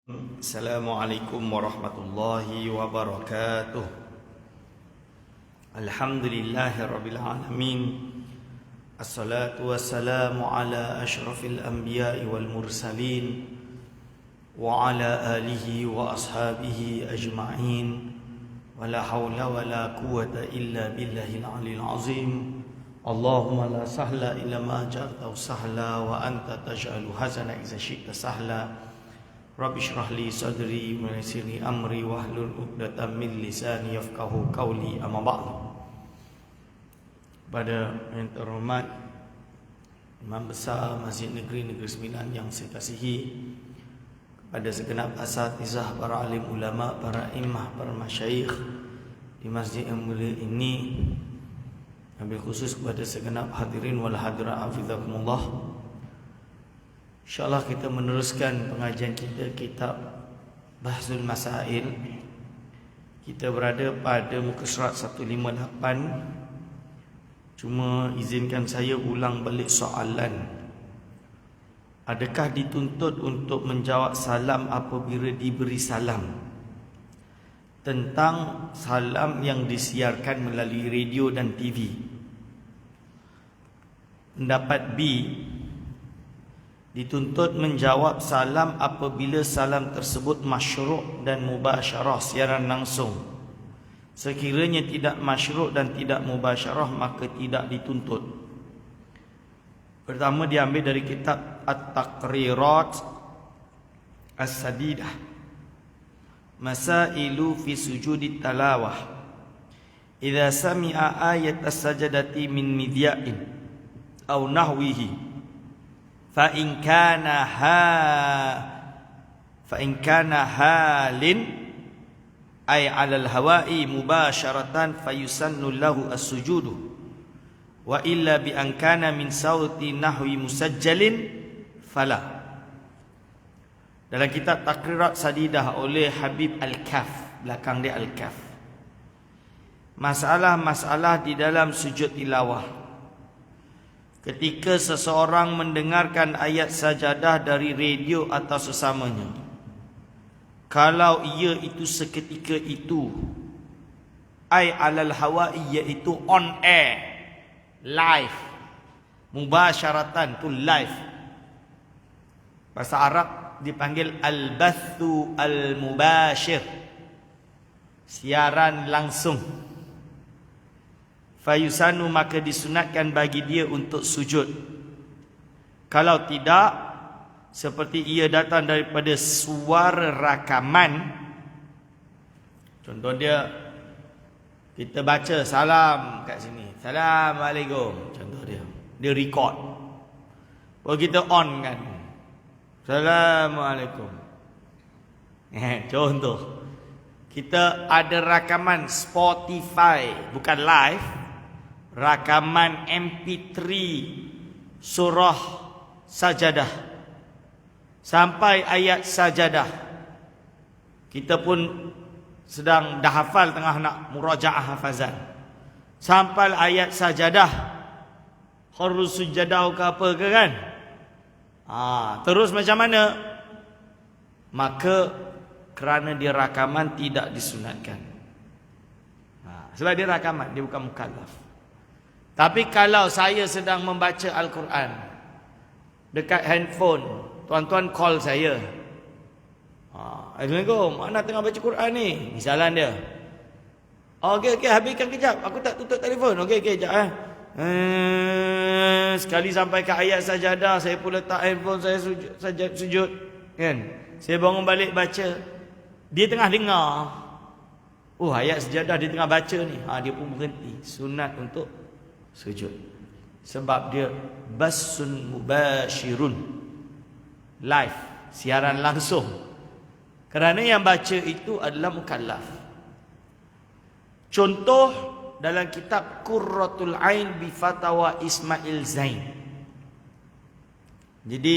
Assalamualaikum warahmatullahi wabarakatuh. Alhamdulillahi rabbil alamin. Assalatu wassalamu ala ashrafil anbiya'i wal mursalin wa ala alihi wa ashabihi ajma'in. Wa la hawla wa la quwwata illa billahil aliyil azim. Allahumma la sahla illa ma ja'altahu sahla wa anta taj'alu hazana idza syi'ta sahla. Rabbi shrah li sadri wa yassir li amri wahlul 'uqdatam min lisani yafqahu qawli. Amma ba'd. Pada yang terhormat Imam Besar Masjid Negeri Sembilan yang saya kasihi, kepada segenap asatizah, para alim ulama, para imam, para masyayikh di masjid yang mulia ini, wabil khusus kepada segenap hadirin wal hadirat hafizakumullah. InsyaAllah kita meneruskan pengajian kita kitab Bahsul Masail. Kita berada pada muka surat 158. Cuma izinkan saya ulang balik soalan. Adakah dituntut untuk menjawab salam apabila diberi salam? Tentang salam yang disiarkan melalui radio dan TV. Pendapat B, dituntut menjawab salam apabila salam tersebut masyru' dan mubasyarah, siaran langsung. Sekiranya tidak masyru' dan tidak mubasyarah, maka tidak dituntut. Pertama diambil dari kitab At-Taqrirat As-Sadidah, Masailu fi sujudit talawah. Idza sami'a ayat as-sajadati min midya'in aw nahwihi fa in kana halin ay 'alal hawa'i mubasharatan fayusannu lahu as-sujudu wa illa bi an kana min sauti nahwi musajjalin fala. Dalam kitab Taqrirat Sadidah oleh Habib Al-Kaf, belakang dia Al-Kaf, masalah-masalah di dalam sujud tilawah. Ketika seseorang mendengarkan ayat sajadah dari radio atau sesamanya, kalau ia itu seketika itu, ay alal hawa'i, iaitu on air, live, mubasyaratan, tu live. Bahasa Arab dipanggil al-bathu al-mubashir, siaran langsung. Fayusanu, maka disunatkan bagi dia untuk sujud. Kalau tidak, seperti ia datang daripada suara rakaman, contoh dia, kita baca salam kat sini, Assalamualaikum, contoh dia record, kalau kita on kan, Assalamualaikum, contoh. Kita ada rakaman Spotify, bukan live, rakaman MP3 surah sajadah sampai ayat sajadah. Kita pun sedang dah hafal, tengah nak murajaah hafazan, sampai ayat sajadah, harus sujadah ke apa ke kan, terus macam mana? Maka kerana dia rakaman tidak disunatkan. Sebab dia rakaman, dia bukan mukallaf. Tapi kalau saya sedang membaca Al-Quran dekat handphone, tuan-tuan call saya, Assalamualaikum, anak tengah baca Quran ni, misalan dia, okey, habiskan kejap, aku tak tutup telefon, okey, kejap sekali sampai ke ayat sajadah, saya pun letak handphone saya sujud kan, saya bangun balik baca, dia tengah dengar, ayat sajadah dia tengah baca ni, dia pun berhenti, sunat untuk sujud. Sebab dia basun mubashirun, live, siaran langsung. Kerana yang baca itu adalah mukallaf. Contoh dalam kitab Qurratul Ain bi Fatawa Ismail Zain. Jadi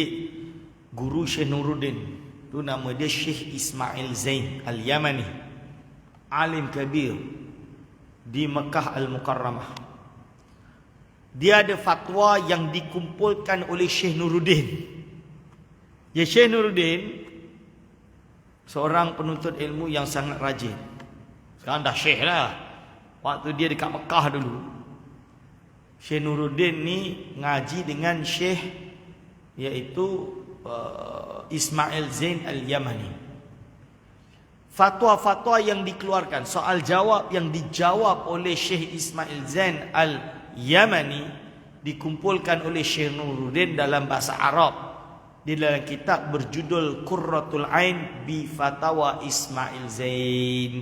guru Syekh Nuruddin tu nama dia Syekh Ismail Zain Al-Yamani, alim kabir di Mekah Al-Mukarramah. Dia ada fatwa yang dikumpulkan oleh Syekh Nuruddin. Ya, Syekh Nuruddin seorang penuntut ilmu yang sangat rajin. Sekarang dah syekh lah. Waktu dia dekat Mekah dulu, Syekh Nuruddin ni ngaji dengan Syekh iaitu Ismail Zain Al-Yamani. Fatwa-fatwa yang dikeluarkan, soal jawab yang dijawab oleh Syekh Ismail Zain Al-Yamani dikumpulkan oleh Syekh Nuruddin dalam bahasa Arab di dalam kitab berjudul Qurratul Ain bi Fatawa Ismail Zain.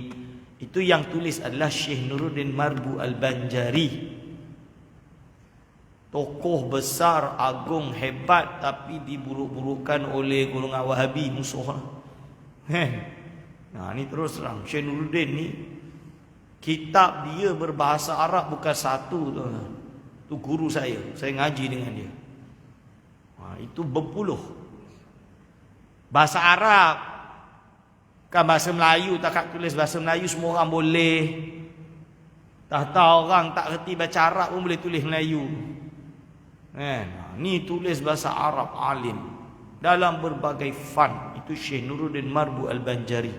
Itu yang tulis adalah Syekh Nuruddin Marbu Al-Banjari. Tokoh besar, agung, hebat, tapi diburuk-burukkan oleh golongan Wahabi, musuh. Nah, ni terus terang Syekh Nuruddin ni, kitab dia berbahasa Arab bukan satu tu. Tu guru saya ngaji dengan dia. Itu berpuluh. Bahasa Arab, kan bahasa Melayu, tak tulis bahasa Melayu semua orang boleh. Tak tahu orang tak reti baca Arab pun boleh tulis Melayu. Ni tulis bahasa Arab alim dalam berbagai fan. Itu Syekh Nuruddin Marbu Al-Banjari.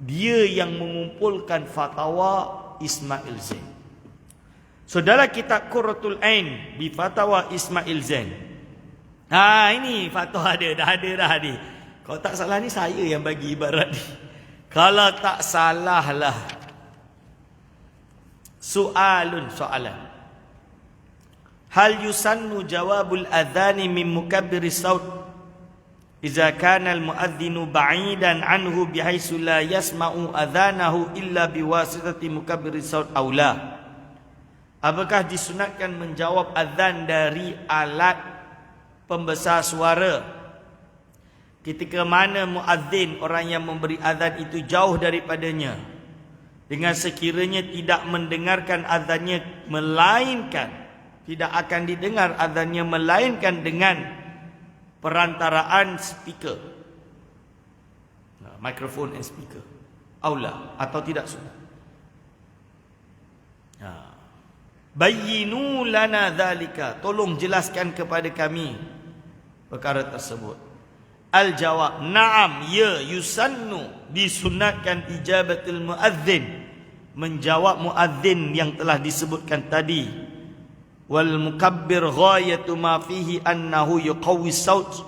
Dia yang mengumpulkan fatwa Ismail Zain. So dalam kitab Qurratul Ain bi Fatawa Ismail Zain. Ini fatwa dia, dah ada. Kalau tak salah ni saya yang bagi ibarat ni. Kalau tak salah lah. Soalan. Hal yusannu jawabul adhani min mukabbiri saut idza kana al muadzinu ba'idan anhu bihaisu la yasma'u adhanahu illa biwasitati mukabbiri saut aw la. Apakah disunatkan menjawab azan dari alat pembesar suara ketika mana muazzin, orang yang memberi azan itu jauh daripadanya, dengan sekiranya tidak mendengarkan azannya, melainkan tidak akan didengar azannya melainkan dengan perantaraan speaker, mikrofon and speaker, aula, atau tidak sunnah. Bayyinu lana dzalika, tolong jelaskan kepada kami perkara tersebut. Al-jawab, na'am, ya, yusannu, disunatkan ijabatul muadzin, menjawab muadzin yang telah disebutkan tadi. Wal mukabbir ghayatu ma fihi annahu yuqawwi saut,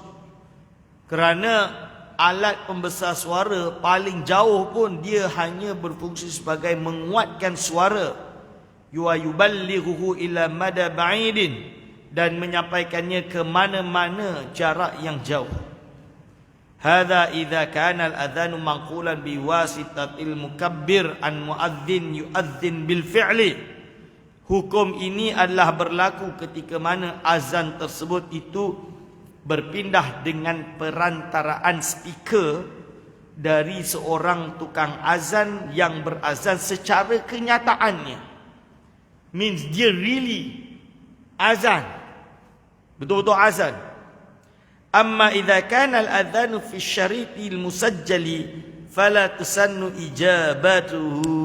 kerana alat pembesar suara paling jauh pun dia hanya berfungsi sebagai menguatkan suara. Yuballighuhu ila mada ba'idin, dan menyampaikannya ke mana-mana jarak yang jauh. Hadza idza kana al-adhanu manqulan biwasitatil mukabbir an muadzin yuadzin bil fi'li. Hukum ini adalah berlaku ketika mana azan tersebut itu berpindah dengan perantaraan speaker dari seorang tukang azan yang berazan secara kenyataannya. Means dia really azan, betul-betul azan. Amma idza kana al-adhanu fi syariti al-musajjali fala tusannu ijabatuhu.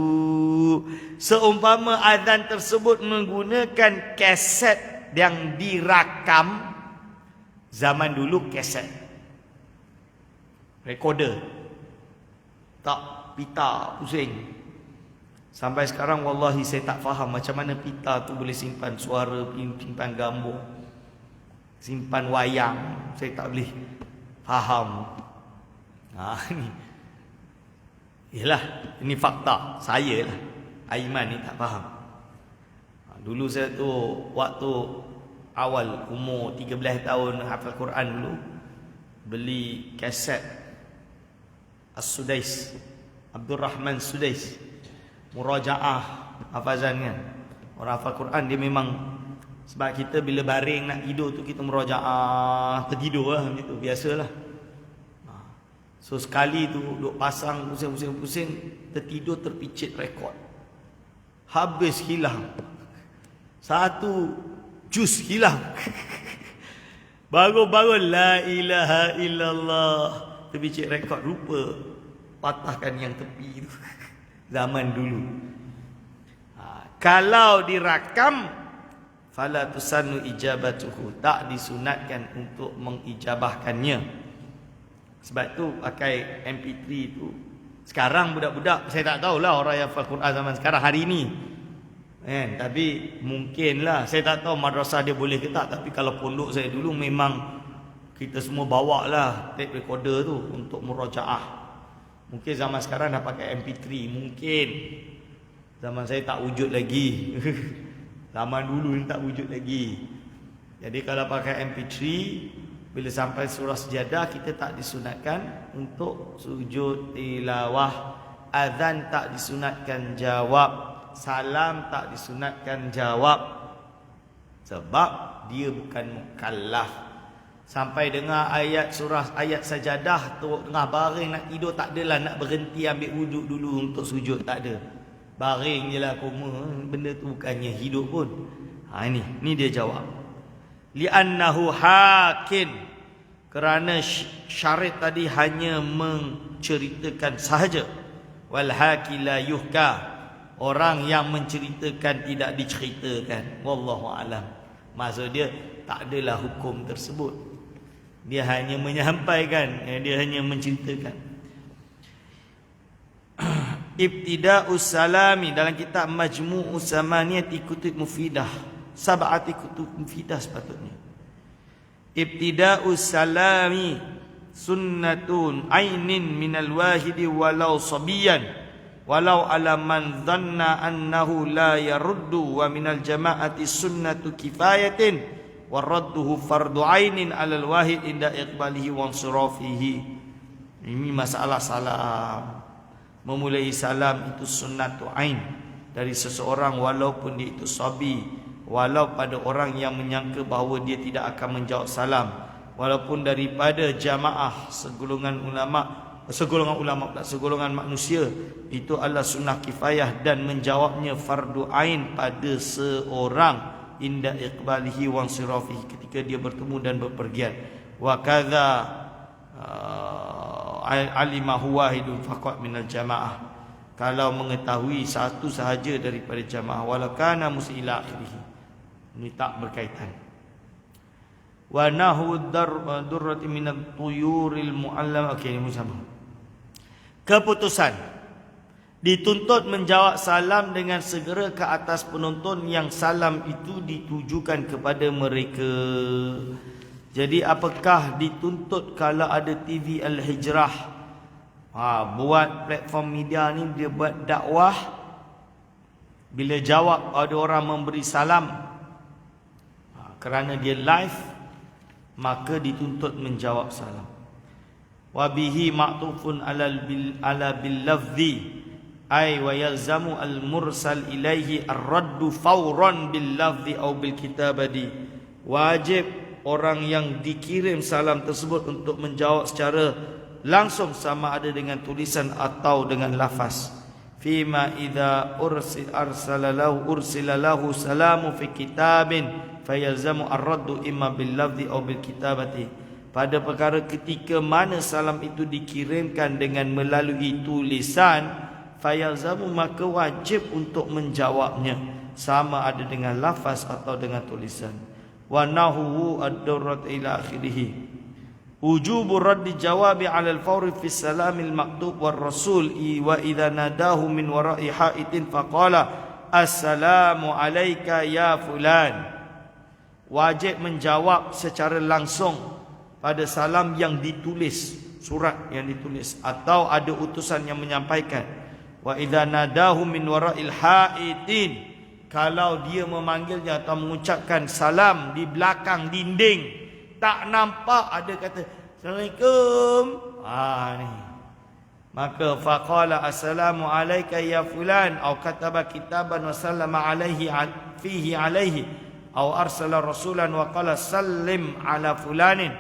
Seumpama azan tersebut menggunakan kaset yang dirakam, zaman dulu kaset, recorder, tak pita pusing. Sampai sekarang wallahi saya tak faham macam mana pita tu boleh simpan suara, simpan gambar, simpan wayang. Saya tak boleh faham. Ni yalah, ini fakta saya lah. Aiman ni tak faham. Dulu saya tu waktu awal umur 13 tahun hafal Quran dulu, beli kaset As-Sudais, Abdul Rahman Sudais, murajaah hafazan kan. Orang hafal Quran dia memang, sebab kita bila baring nak tidur tu kita murajaah, tertidur lah macam tu, biasalah. So sekali tu duk pasang pusing, tertidur, terpicit rekod, habis hilang, satu juz hilang. Baru la ilaha illallah, terpicit rekod, rupa patahkan yang tepi tu. Zaman dulu. Kalau dirakam, fala tusannu ijabatuhu, tak disunatkan untuk mengijabahkannya. Sebab tu pakai MP3 tu. Sekarang budak-budak, saya tak tahulah orang yang hafal Quran zaman sekarang hari ni. Tapi mungkinlah, saya tak tahu madrasah dia boleh ke tak. Tapi kalau pondok saya dulu memang kita semua bawa lah tape recorder tu untuk murajaah. Mungkin zaman sekarang dah pakai MP3, mungkin. Zaman saya tak wujud lagi. Zaman dulu ni tak wujud lagi. Jadi kalau pakai MP3, bila sampai surah Sajadah, kita tak disunatkan untuk sujud tilawah. Azan tak disunatkan jawab. Salam tak disunatkan jawab. Sebab dia bukan mukallaf. Sampai dengar ayat surah ayat Sajadah tu, tengah baring nak tidur, tak adalah nak berhenti ambil wuduk dulu untuk sujud, tak ada. Baring je lah koma. Benda tu bukannya hidup pun. Ni dia jawab. Li'annahu hakin. Kerana syarat tadi hanya menceritakan sahaja. Wal haki la yuhka. Orang yang menceritakan tidak diceritakan. Wallahu alam. Maksud dia tak adalah hukum tersebut. Dia hanya menyampaikan, dia hanya menceritakan. Ibtida'us salami dalam kitab Majmu'us Samaniyati Kutub Mufidah. Sab'ati kutub mufidah sepatutnya. Ibtida'us salami sunnatun ainin minal wahidi walau sabiyan walau ala man dhanna annahu la yaruddu wa minal jama'ati sunnatu kifayatin wa radduhu fardu ainin alal wahid inda iqbalihi wa ansirafihi. Ini masalah salam. Memulai salam itu sunnatu ain dari seseorang walaupun dia itu sabi, walau pada orang yang menyangka bahawa dia tidak akan menjawab salam, walaupun daripada jamaah segolongan manusia, itu adalah sunnah kifayah dan menjawabnya fardu ain pada seorang inda iqbalihi wa sirafihi, ketika dia bertemu dan berpergian. Wa kadza alimahu wahidun faqat minal jamaah, kalau mengetahui satu sahaja daripada jamaah, walau kana musila akhirih. Ini tak berkaitan. Wa nahu durrati minat tuyuril muallam. Okey, ini sama. Keputusan dituntut menjawab salam dengan segera ke atas penonton yang salam itu ditujukan kepada mereka. Jadi apakah dituntut kalau ada TV Al-Hijrah? Buat platform media ni, dia buat dakwah. Bila jawab ada orang memberi salam, kerana dia live, maka dituntut menjawab salam. Wa bihi ma'tufun ala bil lafzi ay wa yalzamu al mursal ilaihi ar-raddu fawran bil lafzi aw bil kitabati. Wajib orang yang dikirim salam tersebut untuk menjawab secara langsung, sama ada dengan tulisan atau dengan lafaz. Fima idza ursila lahu salamu fi kitabin fayalzamu ar-raddu imma bil lafzi aw bil kitabati. Pada perkara ketika mana salam itu dikirimkan dengan melalui tulisan, fayalzamu maka wajib untuk menjawabnya, sama ada dengan lafaz atau dengan tulisan. Wa nahu ad-durrat ila akhirih. Wujubur raddi jawabi 'ala al-fawri fi salamil maktub war rasul wa idza nadahu min wara'i ha'itin faqala assalamu alayka ya fulan. Wajib menjawab secara langsung pada salam yang ditulis, surat yang ditulis, atau ada utusan yang menyampaikan. Wa idza nadahu min wara'il ha'itin, kalau dia memanggilnya atau mengucapkan salam di belakang dinding, tak nampak ada kata Assalamualaikum, ni, maka faqala assalamu alayka ya fulan, atau kataba kitaban wa sallama alaihi fihi alaihi, atau arsala rasulan wa qala sallim ala fulanin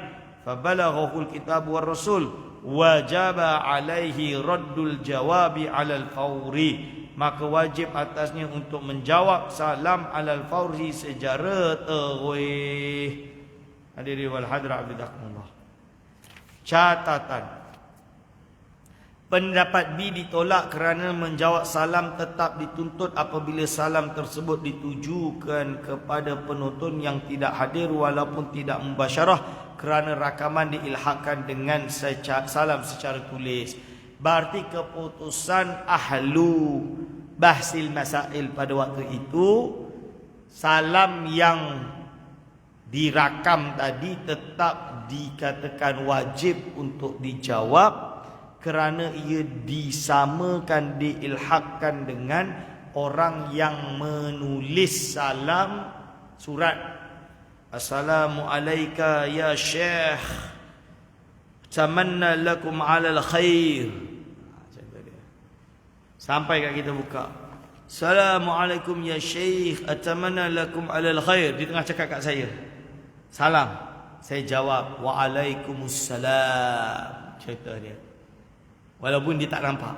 fabalaghahu alkitab war rasul wajaba alaihi raddul jawabi ala al-fawri, maka wajib atasnya untuk menjawab salam ala al-fawri secara terus. Hadirin wal hadirat bidakumullah. Catatan. Pendapat B ditolak kerana menjawab salam tetap dituntut apabila salam tersebut ditujukan kepada penonton yang tidak hadir walaupun tidak mubasyarah, kerana rakaman diilhaqkan dengan salam secara tulis. Berarti keputusan ahlu bahsil masail pada waktu itu, salam yang dirakam tadi tetap dikatakan wajib untuk dijawab kerana ia disamakan, diilhaqkan dengan orang yang menulis salam surat. Assalamualaikum ya Syekh, tamanna lakum alal khair. Sampai kat kita buka, Assalamualaikum ya Syekh, atamanna lakum alal khair. Di tengah cakap kat saya, salam, saya jawab Waalaikumsalam. Cerita dia, walaupun dia tak nampak.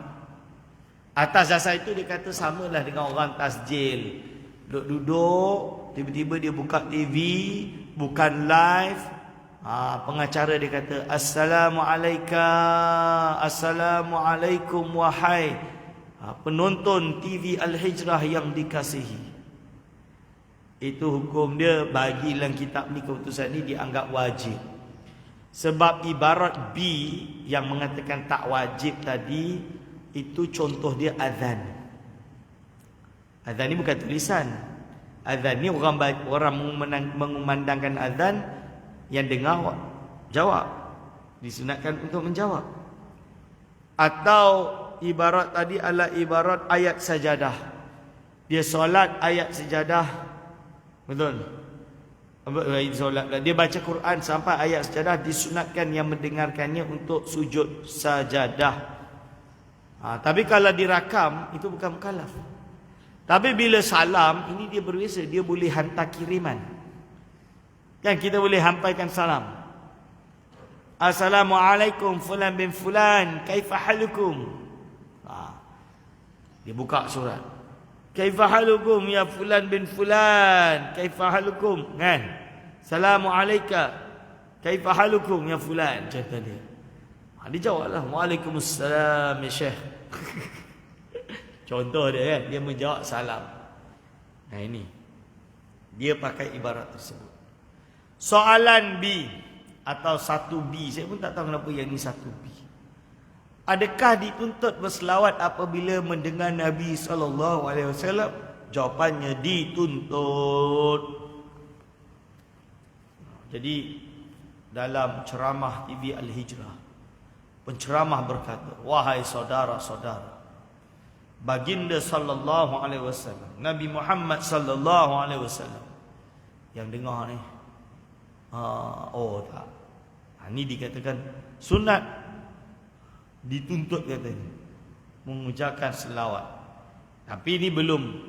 Atas dasar itu dia kata samalah dengan orang tasjil. Duduk-duduk, tiba-tiba dia buka TV, bukan live. Pengacara dia kata Assalamualaikum wahai penonton TV Al-Hijrah yang dikasihi. Itu hukum dia. Bagi dalam kitab ni, keputusan ni dianggap wajib. Sebab ibarat B yang mengatakan tak wajib tadi, itu contoh dia azan. Azan ni bukan tulisan. Azan ni orang mengumandangkan azan, yang dengar jawab, disunatkan untuk menjawab. Atau ibarat tadi adalah ibarat ayat sajadah. Dia solat ayat sajadah, betul? Dia baca Quran sampai ayat sajadah, disunatkan yang mendengarkannya untuk sujud sajadah. Tapi kalau dirakam, itu bukan mukallaf. Tapi bila salam, ini dia berbeza. Dia boleh hantar kiriman. Kan kita boleh hampaikan salam. Assalamualaikum fulan bin fulan, kaifa halukum. Dia buka surat, kaifa halukum ya fulan bin fulan, kaifa halukum, kan? Assalamualaikum, kaifa halukum ya fulan. Kata dia. Dia jawablah, Waalaikumsalam ya Syekh. Contoh dia kan, dia menjawab salam. Nah ini, dia pakai ibarat tersebut. Soalan B atau 1B, saya pun tak tahu kenapa yang ni 1B. Adakah dituntut berselawat apabila mendengar Nabi SAW? Jawapannya dituntut. Jadi dalam ceramah TV Al-Hijrah, penceramah berkata, wahai saudara-saudara, baginda sallallahu alaihi wasallam, Nabi Muhammad sallallahu alaihi wasallam. Yang dengar ni, oh tak, ni dikatakan sunat, dituntut katanya mengucapkan selawat. Tapi ini belum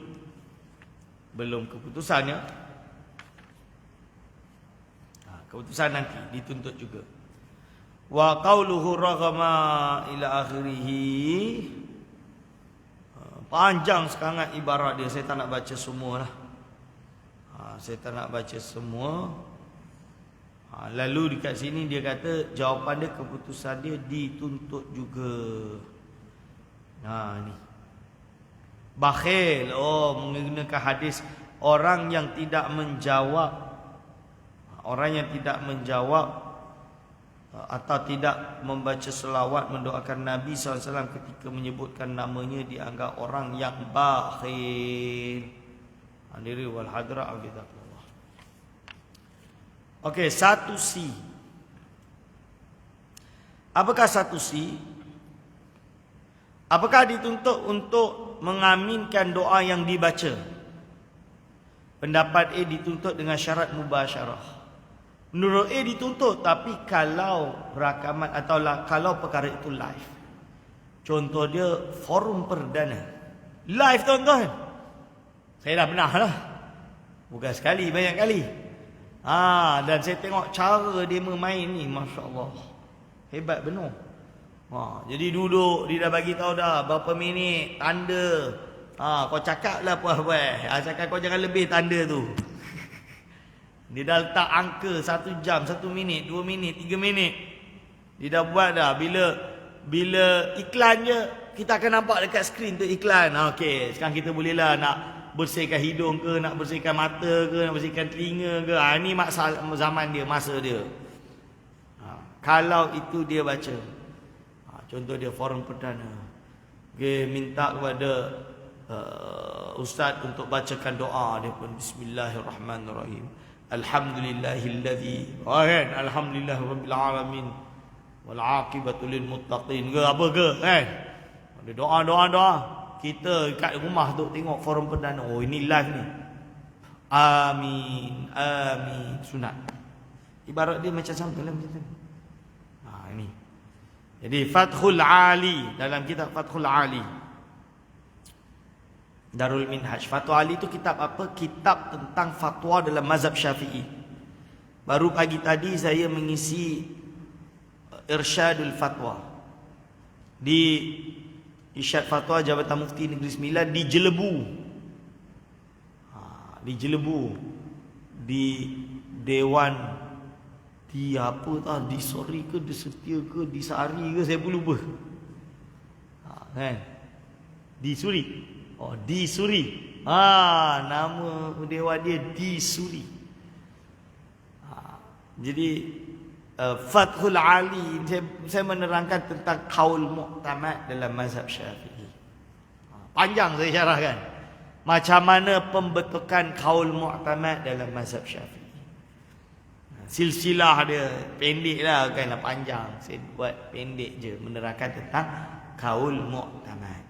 keputusannya. Keputusan nanti dituntut juga. Wa qauluhu raghama ila akhirih. Panjang sangat ibarat dia, saya tak nak baca semua lah. Saya tak nak baca semua. Lalu dekat sini dia kata jawapan dia, keputusan dia dituntut juga. Ni bakhil, menggunakan hadis orang yang tidak menjawab, atau tidak membaca selawat mendoakan Nabi SAW ketika menyebutkan namanya, dianggap orang yang bakhil. Hadiri wal hadra abidakullah. Okey, 1C. Apakah 1C? Apakah dituntut untuk mengaminkan doa yang dibaca? Pendapat A dituntut dengan syarat mubasyarah. Menurut A dituntut, tapi kalau rakaman atau kalau perkara itu live. Contoh dia forum perdana. Live tuan-tuan. Saya dah pernah lah. Bukan sekali, banyak kali. Dan saya tengok cara dia bermain ni, masya-Allah. Hebat benar. Jadi duduk, dia dah bagi tahu dah berapa minit tanda. Kau cakap lah puas-puas. Cakap kau jangan lebih tanda tu. Dia dah letak angka 1 jam, 1 minit, 2 minit, 3 minit. Dia dah buat dah. Bila iklan je, kita akan nampak dekat skrin tu iklan. Okey, sekarang kita bolehlah nak bersihkan hidung ke, nak bersihkan mata ke, nak bersihkan telinga ke. Ini zaman dia, masa dia. Kalau itu dia baca. Contoh dia forum perdana. Dia minta kepada ustaz untuk bacakan doa. Dia pun Bismillahirrahmanirrahim. Alhamdulillahilladzi. Kan? Alhamdulillahirabbil alamin. Wal aqibatu lil muttaqin. Ke apa ke? Kan? Ada doa. Kita kat rumah tu tengok forum perdana. Oh, ini live ni. Amin. Sunat. Ibarat dia macam sama dalam macam tu. Ini. Jadi Fathul Ali, dalam kitab Fathul Ali, Darul Minhaj. Fathul Ali itu kitab apa? Kitab tentang fatwa dalam mazhab Syafi'i. Baru pagi tadi saya mengisi Irsyadul Fatwa di Irsyad Fatwa Jabatan Mufti Negeri Sembilan di Jelebu. Di Jelebu, di Dewan, di apa tak, di Sori ke, di Setia ke, di Sari ke, saya pun lupa. Kan? Di Suri. Oh, di Suri. Nama dewan dia di Suri. Jadi Fathul Ali, saya menerangkan tentang kaul mu'tamad dalam mazhab Syafi'i. Panjang saya syarahkan macam mana pembentukan kaul mu'tamad dalam mazhab Syafi'i. Silsilah dia pendek lah, bukanlah panjang. Saya buat pendek je, menerangkan tentang kaul mu'tamad.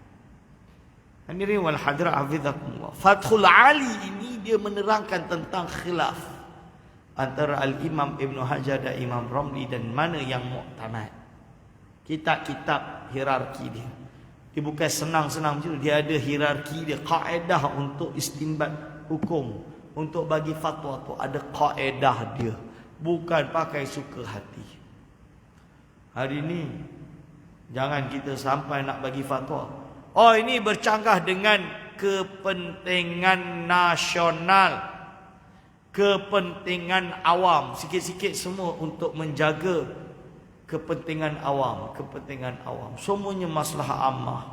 Hadirin wal hadirat hafizakumullah. Fathul Ali ini dia menerangkan tentang khilaf antara Al-Imam Ibn Hajar dan Imam Ramli dan mana yang mu'tamad. Kitab-kitab hierarki dia. Dia bukan senang-senang macam tu. Dia ada hierarki dia, kaedah untuk istinbat hukum. Untuk bagi fatwa tu ada kaedah dia. Bukan pakai suka hati. Hari ni jangan kita sampai nak bagi fatwa. Oh, ini bercanggah dengan kepentingan nasional, kepentingan awam. Sikit-sikit semua untuk menjaga kepentingan awam. Semuanya masalah ammah.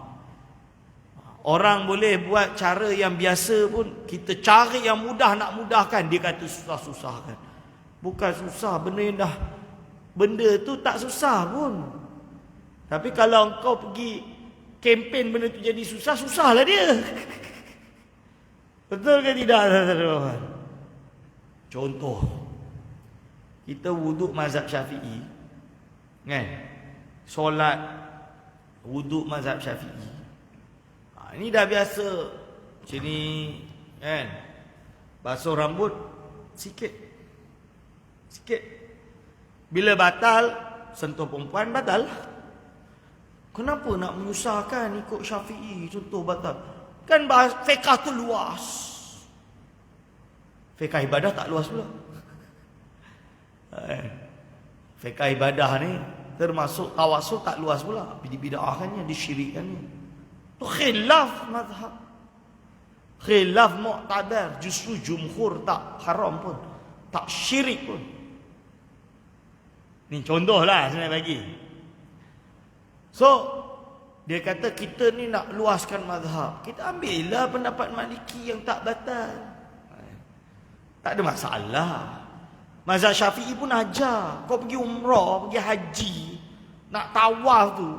Orang boleh buat cara yang biasa pun, kita cari yang mudah nak mudahkan, dia kata susah-susahkan. Bukan susah, benda tu tak susah pun. Tapi kalau engkau pergi kempen benda tu jadi susah, susahlah dia. Betul ke tidak? Contoh, kita wuduk mazhab Syafi'i, kan? Solat wuduk mazhab Syafi'i. Ini dah biasa macam ni, kan? Basuh rambut sikit. Bila batal, sentuh perempuan batal. Kenapa nak menyusahkan ikut Syafi'i? Contoh batal. Kan fiqh tu luas. Fiqh ibadah tak luas pula. Fiqh ibadah ni termasuk tawasul tak luas pula. Bid'ahkannya, disyirikkannya. Tu khilaf mazhab. Khilaf mu'tabar. Justru jumhur tak haram pun, tak syirik pun. Ni contohlah saya bagi. So, dia kata kita ni nak luaskan mazhab. Kita ambillah pendapat Maliki yang tak batal. Tak ada masalah. Mazhab Syafi'i pun ajar. Kau pergi umrah, pergi haji, nak tawaf tu,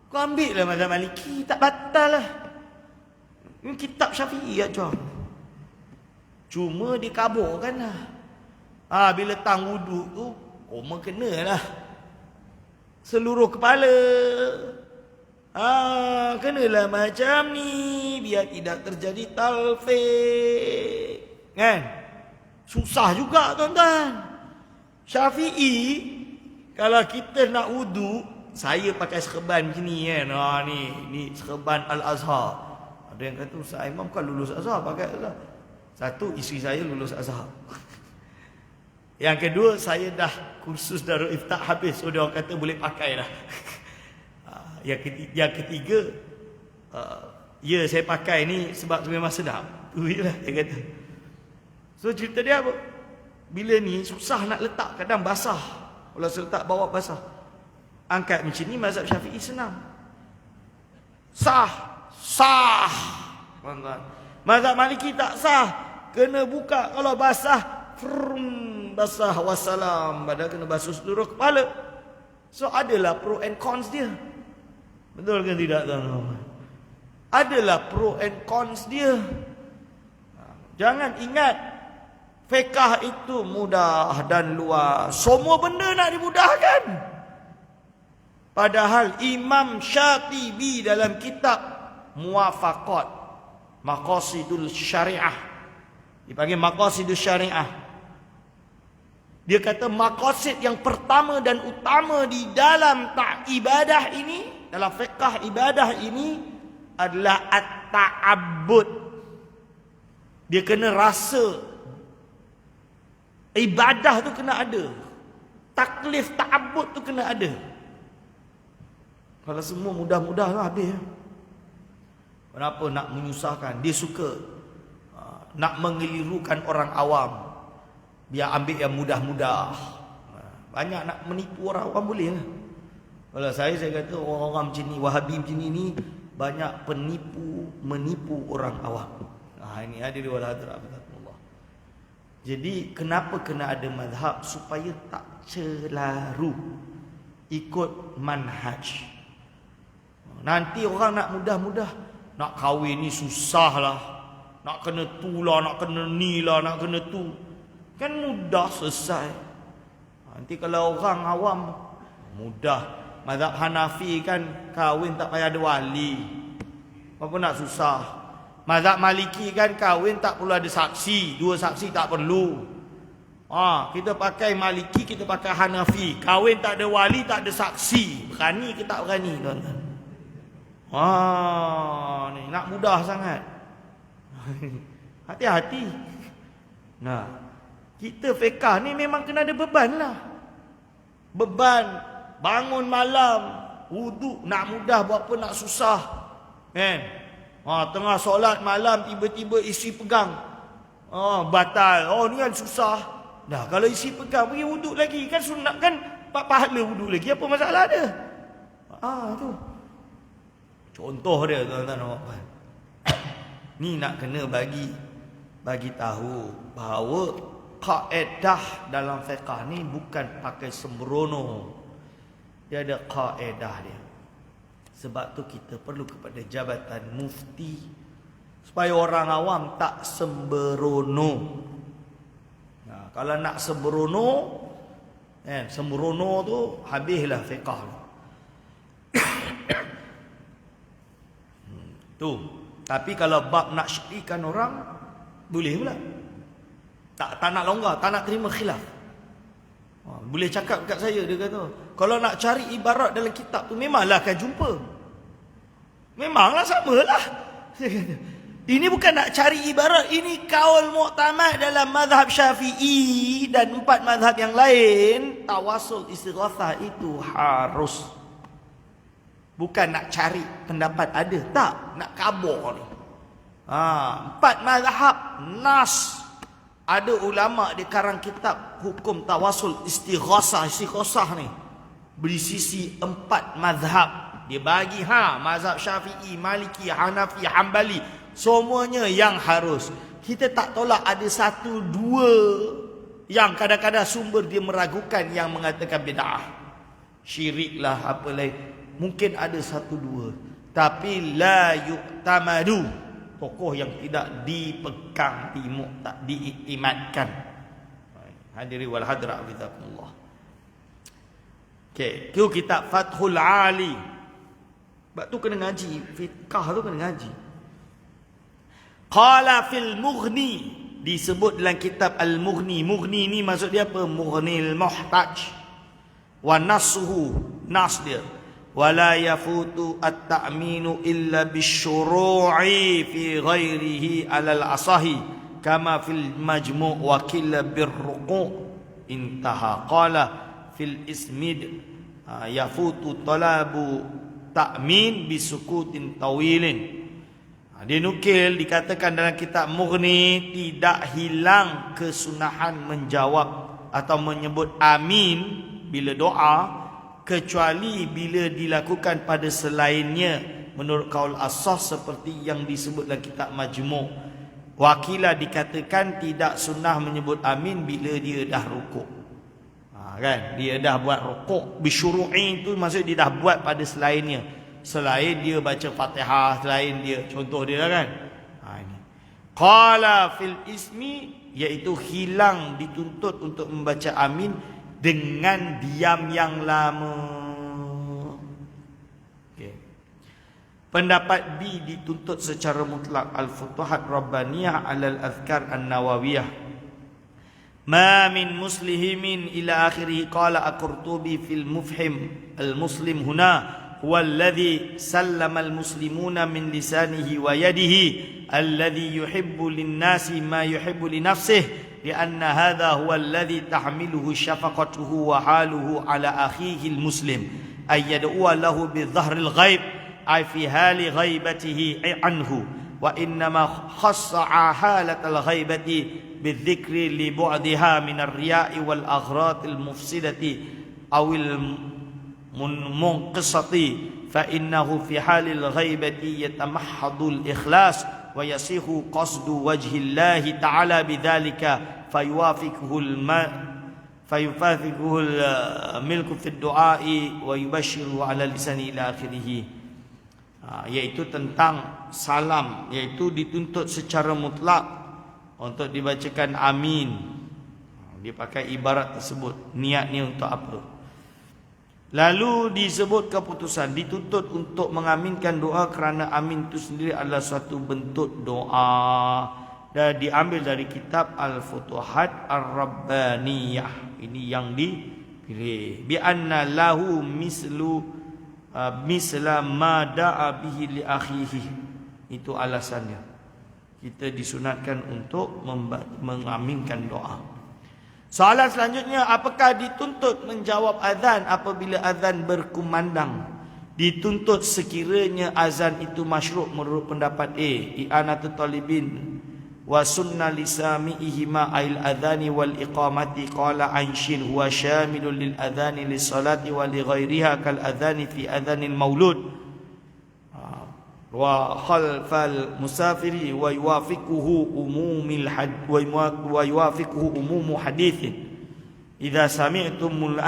kau ambillah mazhab Maliki, tak batal lah. Ini kitab Syafi'i ajar. Cuma dikaburkan lah. Bila tang wuduk tu, kenalah seluruh kepala. Kenalah macam ni biar tidak terjadi talfiq. Kan? Susah juga tuan-tuan. Syafi'i, kalau kita nak wudu, saya pakai serban macam ni kan. Ni serban Al-Azhar. Ada yang kata Ustaz Imam kan lulus Azhar pakai Azhar. Satu, isteri saya lulus Azhar. Yang kedua, saya dah kursus Darul Iftah habis. So dia orang kata boleh pakai dah. Yang ketiga, ya saya pakai ni sebab memang sedap. Tu je lah dia kata. So cerita dia apa? Bila ni susah nak letak, kadang basah. Kalau saya letak bawa basah, angkat macam ni, mazhab Syafi'i senang. Sah. Mazhab Maliki tak sah. Kena buka, kalau basah basah wassalam, padahal kena basuh seluruh kepala. So adalah pro and cons dia. Betul ke tidak tuan-tuan? Adalah pro and cons dia. Jangan ingat fiqh itu mudah dan luas. Semua benda nak dimudahkan. Padahal Imam Syatibi dalam kitab Muwafaqat Maqasidul Syariah, dipanggil Maqasidul Syariah, dia kata maqasid yang pertama dan utama di dalam ibadah ini, dalam fiqh ibadah ini adalah at-ta'abbud. Dia kena rasa ibadah tu kena ada. Taklif ta'abbud tu kena ada. Kalau semua mudah-mudah lah habis. Kenapa nak menyusahkan? Dia suka nak mengelirukan orang awam. Biar ambil yang mudah-mudah. Banyak nak menipu orang awam boleh lah. Kalau saya kata orang-orang macam ni, Wahabi macam ni banyak menipu orang awam. Ini hadir wal hadrat. Jadi kenapa kena ada mazhab? Supaya tak celaru ikut manhaj. Nanti orang nak mudah-mudah, nak kahwin ni susah lah, nak kena tu lah, nak kena ni lah, nak kena tu, kan mudah selesai. Nanti kalau orang awam mudah. Mazhab Hanafi kan kahwin tak payah ada wali, apa nak susah. Mazhab Maliki kan kahwin tak perlu ada saksi, 2 saksi tak perlu. Kita pakai Maliki, kita pakai Hanafi, kahwin tak ada wali, tak ada saksi. Berani ke tak berani, tuan-tuan? Ni nak mudah sangat. Hati-hati. Nah, kita fiqh ni memang kena ada beban lah. Beban bangun malam, wuduk nak mudah, buat apa nak susah, kan? Tengah solat malam tiba-tiba isi pegang, batal. Ni kan susah. Dah kalau isi pegang pergi wuduk lagi, kan sunat, kan pahala wuduk lagi, apa masalah dia? Tu contoh dia, tuan-tuan. Ni nak kena bagi tahu bahawa kaedah dalam fiqh ni bukan pakai sembrono. Dia ada kaedah dia. Sebab tu kita perlu kepada jabatan mufti supaya orang awam tak sembrono. Kalau nak sembrono, sembrono tu habislah fiqh. Tu. Tapi kalau bab nak syirikan orang, boleh pula. Tak nak longgar, tak nak terima khilaf. Boleh cakap kat saya, dia kata, kalau nak cari ibarat dalam kitab tu memanglah akan jumpa. Memanglah samalah. Ini bukan nak cari ibarat, ini kaul muktamad dalam mazhab Syafi'i dan 4 mazhab yang lain. Tawassul istighatsah itu harus. Bukan nak cari pendapat ada, tak, nak kabur ni. 4 mazhab nas. Ada ulama di karang kitab hukum tawassul istighatsah ni bersisi 4 mazhab. Dia bagi mazhab Syafi'i, Maliki, Hanafi, Hambali, semuanya yang harus. Kita tak tolak ada 1-2 yang kadang-kadang sumber dia meragukan, yang mengatakan bid'ah, syirik lah, apa lain. Mungkin ada 1-2, tapi la yu'tamadu, tokoh yang tidak dipegang, tak diiktimadkan. Hadiri wal hadra bizakumullah. Okey, tu kitab Fathul Ali. Sebab tu kena ngaji, fiqh tu kena ngaji. Qala fil Mughni, disebut dalam kitab Al-Mughni. Mughni ni maksud dia apa? Mughnil Muhtaj. Wa nasuhu, nas dia, wala yafutu at-ta'minu illa bisyuru'i fi ghairihi alal asahi kama fil majmu' wa killa birruqu' intaha. Qala fil ismid yafutu talabu ta'min bisukutin tawilin. Dia nukil, dikatakan dalam kitab Mughni, tidak hilang kesunahan menjawab atau menyebut amin bila doa, kecuali bila dilakukan pada selainnya menurut kaul as-sah seperti yang disebut dalam kitab Majmu'. Wakilah dikatakan tidak sunnah menyebut amin bila dia dah rukuk. Kan? Dia dah buat rukuk bisyuru'i itu maksud dia dah buat pada selainnya. Selain dia baca Fatihah, selain dia contoh dia lah kan. Ini. Qala fil ismi, iaitu hilang dituntut untuk membaca amin dengan diam yang lama. Okay. Pendapat B dituntut secara mutlak al-futuhat rabbaniyah alal azkar an-nawawiyah. Ma min muslimin ila akhirih. Qala al-Qurtubi fil mufhim al-muslim huna هو الذي سلم المسلمون من لسانه ويده الذي يحب للناس ما يحب لنفسه لأن هذا هو الذي تحمله شفقته وحاله على أخيه المسلم أن يدعو له بظهر الغيب أي في حال غيبته عنه وإنما خص حالة الغيبة بالذكر لبعدها من الرياء والأغراض المفسدة أو منقصة فإنه في حال الغيبة يتمحض الإخلاص ويصيح قصد وجه الله تعالى بذلك فيوافقه الملك في الدعاء ويبشره على لسانه إلى آخره. Iaitu tentang salam, iaitu dituntut secara mutlak untuk dibacakan amin. Dia pakai ibarat tersebut. Niatnya untuk apa? Lalu disebut keputusan dituntut untuk mengaminkan doa kerana amin itu sendiri adalah suatu bentuk doa dan diambil dari kitab Al-Futuhat Ar-Rabbaniyah. Ini yang dipilih. Bi anna lahu misla ma da'a bihi li akhihi. Itu alasannya. Kita disunatkan untuk mengaminkan doa. Soalan selanjutnya, apakah dituntut menjawab azan apabila azan berkumandang? Dituntut sekiranya azan itu masyru' menurut pendapat A, i'anatul talibin wa sunna lisami'ihima ayil adhani wal iqamati. Qala Ainshin huwa syamilun lil adhani lis salati wa li ghairiha kal adhani fi adhanil maulud wa khalfal musafiri wa yuwafiquhu umumu hadithin idza sami'tumul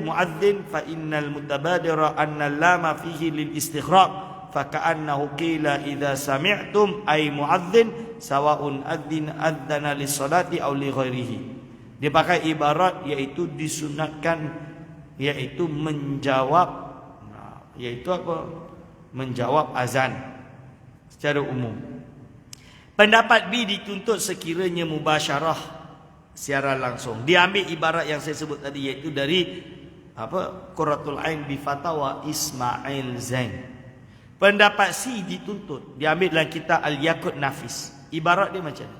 muadzin fa innal mutabadira anna lama fihi lil istighraq fa ka'annahu qila idza sami'tum ay muadzin sawa'un adzana lis salati aw li ghairihi. Dia pakai ibarat iaitu disunatkan, iaitu menjawab, iaitu apa? Menjawab azan secara umum. Pendapat B dituntut sekiranya mubasyarah secara langsung. Diambil ibarat yang saya sebut tadi, iaitu dari Qurratul Ain bi Fatawa Ismail Zain. Pendapat C dituntut diambil dalam kitab Al-Yaqut Nafis. Ibarat dia macam ni.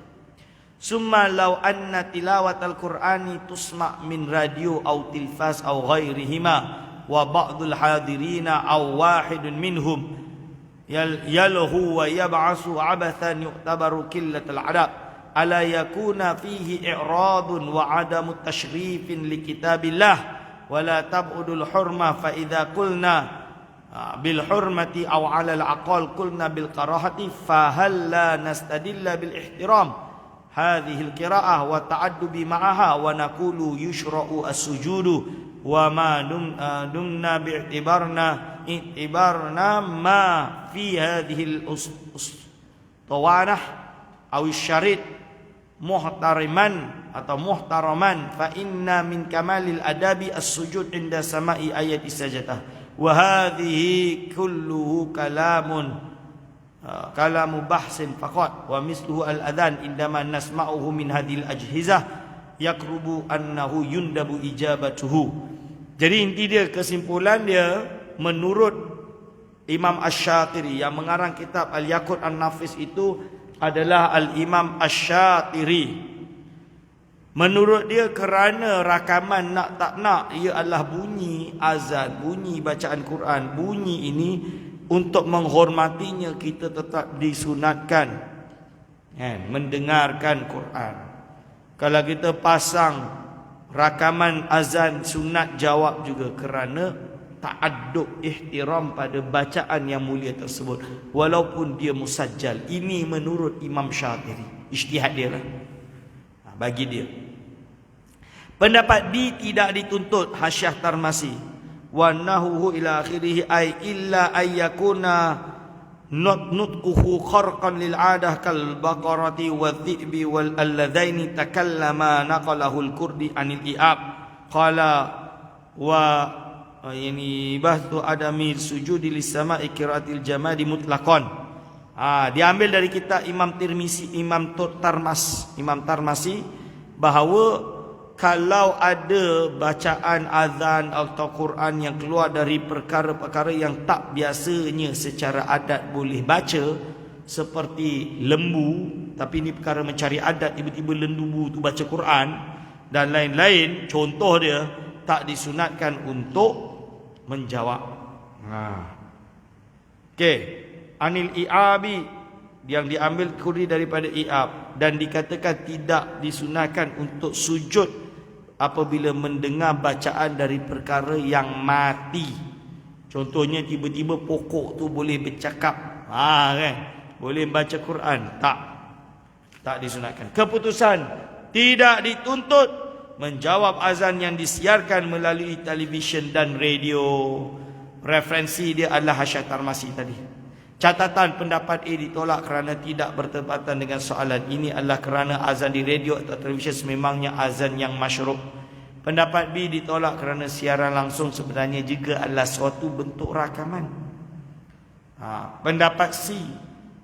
Summa law anna tilawatal Qur'ani tusma' min radio aw tilfaz aw ghairihima wa ba'dul hadirina aw wahidun minhum yalhu wa yab'asu abathan yu'tabaru qillatul adab ala yakuna fihi i'radun wa adamu tashrifin li kitabillah wa la tab'udul hurmah fa idza qulna bil hurmati aw 'ala al aqal qulna bil karahati fa hal la nastadilla bil ihtiram hadhihi al qira'ah wa ta'addubi ma'aha wa naqulu yushra'u as-sujudu wa ma dumna bi'tibarna ma fi hadhihi al-tawanah aw syarid muhtariman atau muhtaraman fa inna min kamalil adabi as-sujud inda sama'i ayati sajdah wa hadhihi kulluhu kalamu bahsin faqat wa misluhu al-adhan indama nasma'uhu min hadhil ajhizah yakrubu annahu yundabu ijabatuhu. Jadi inti dia, kesimpulan dia, menurut Imam Asy-Syatiri yang mengarang kitab Al-Yaqut An-Nafis itu adalah Al-Imam Asy-Syatiri. Menurut dia kerana rakaman nak tak nak ia adalah bunyi azan, bunyi bacaan Quran, bunyi ini untuk menghormatinya kita tetap disunatkan mendengarkan Quran. Kalau kita pasang rakaman azan sunat jawab juga kerana ta'addub ihtiram pada bacaan yang mulia tersebut walaupun dia musajjal. Ini menurut Imam Syatiri, ijtihad dia lah. Bagi dia. Pendapat B tidak dituntut Hasyiah Tarmasi. Wa nahuhu ila akhirih ay illa ayyakuna nutquhu kharqan lil adah kal baqarati wadh-dhi'bi wal alladhaini takallama naqalahu al-Kurdi anil i'ab qala wa yani bahtu adami sujudi lis-sama'i qiraatil jamadi mutlaqan. Diambil dari kitab Imam Tarmasi bahawa kalau ada bacaan azan atau Quran yang keluar dari perkara-perkara yang tak biasanya secara adat boleh baca, seperti lembu, tapi ini perkara mencari adat, tiba-tiba lembu tu baca Quran dan lain-lain, contoh dia tak disunatkan untuk menjawab. Okey, anil i'abi yang diambil Kurdi daripada i'ab, dan dikatakan tidak disunatkan untuk sujud apabila mendengar bacaan dari perkara yang mati. Contohnya tiba-tiba pokok tu boleh bercakap, kan? Boleh baca Quran, tak disunatkan. Keputusan tidak dituntut menjawab azan yang disiarkan melalui televisyen dan radio. Referensi dia adalah Hasyiah Tarmasi tadi. Catatan pendapat A ditolak kerana tidak bertepatan dengan soalan. Ini adalah kerana azan di radio atau televisyen sememangnya azan yang masyru'. Pendapat B ditolak kerana siaran langsung sebenarnya juga adalah suatu bentuk rakaman. Pendapat C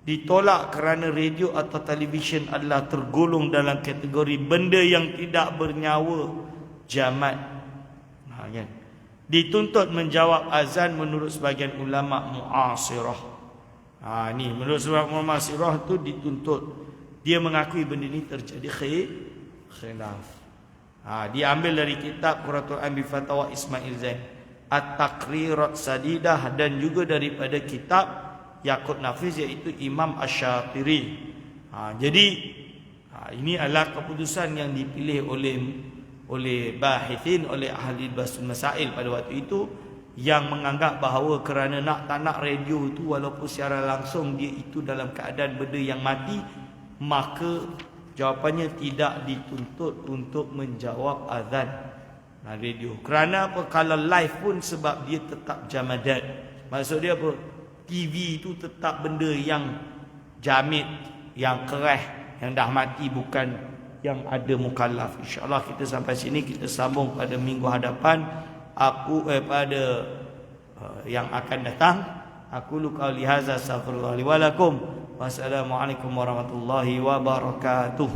ditolak kerana radio atau televisyen adalah tergolong dalam kategori benda yang tidak bernyawa, jamad. Kan? Dituntut menjawab azan menurut sebagian ulama mu'asirah. Ni menurut sebab Muhammad Sirah tu dituntut. Dia mengakui benda ni terjadi khilaf. Dia ambil dari kitab Quratul Ain bi Fatawa Ismail Zain, At-Taqrirat Sadidah, dan juga daripada kitab Yaqut Nafiz iaitu Imam Asy-Syatiri. Jadi ini adalah keputusan yang dipilih oleh bahithin, oleh ahli basul masail pada waktu itu, yang menganggap bahawa kerana tak nak radio itu walaupun secara langsung dia itu dalam keadaan benda yang mati, maka jawapannya tidak dituntut untuk menjawab azan radio. Kerana apa? Kalau live pun sebab dia tetap jamadat. Maksud dia apa? TV itu tetap benda yang jamid, yang kereh, yang dah mati, bukan yang ada mukallaf. InsyaAllah kita sampai sini, kita sambung pada minggu hadapan. Pada yang akan datang. Aku qauli hadza, astaghfirullah li wa lakum. Wassalamualaikum warahmatullahi wabarakatuh.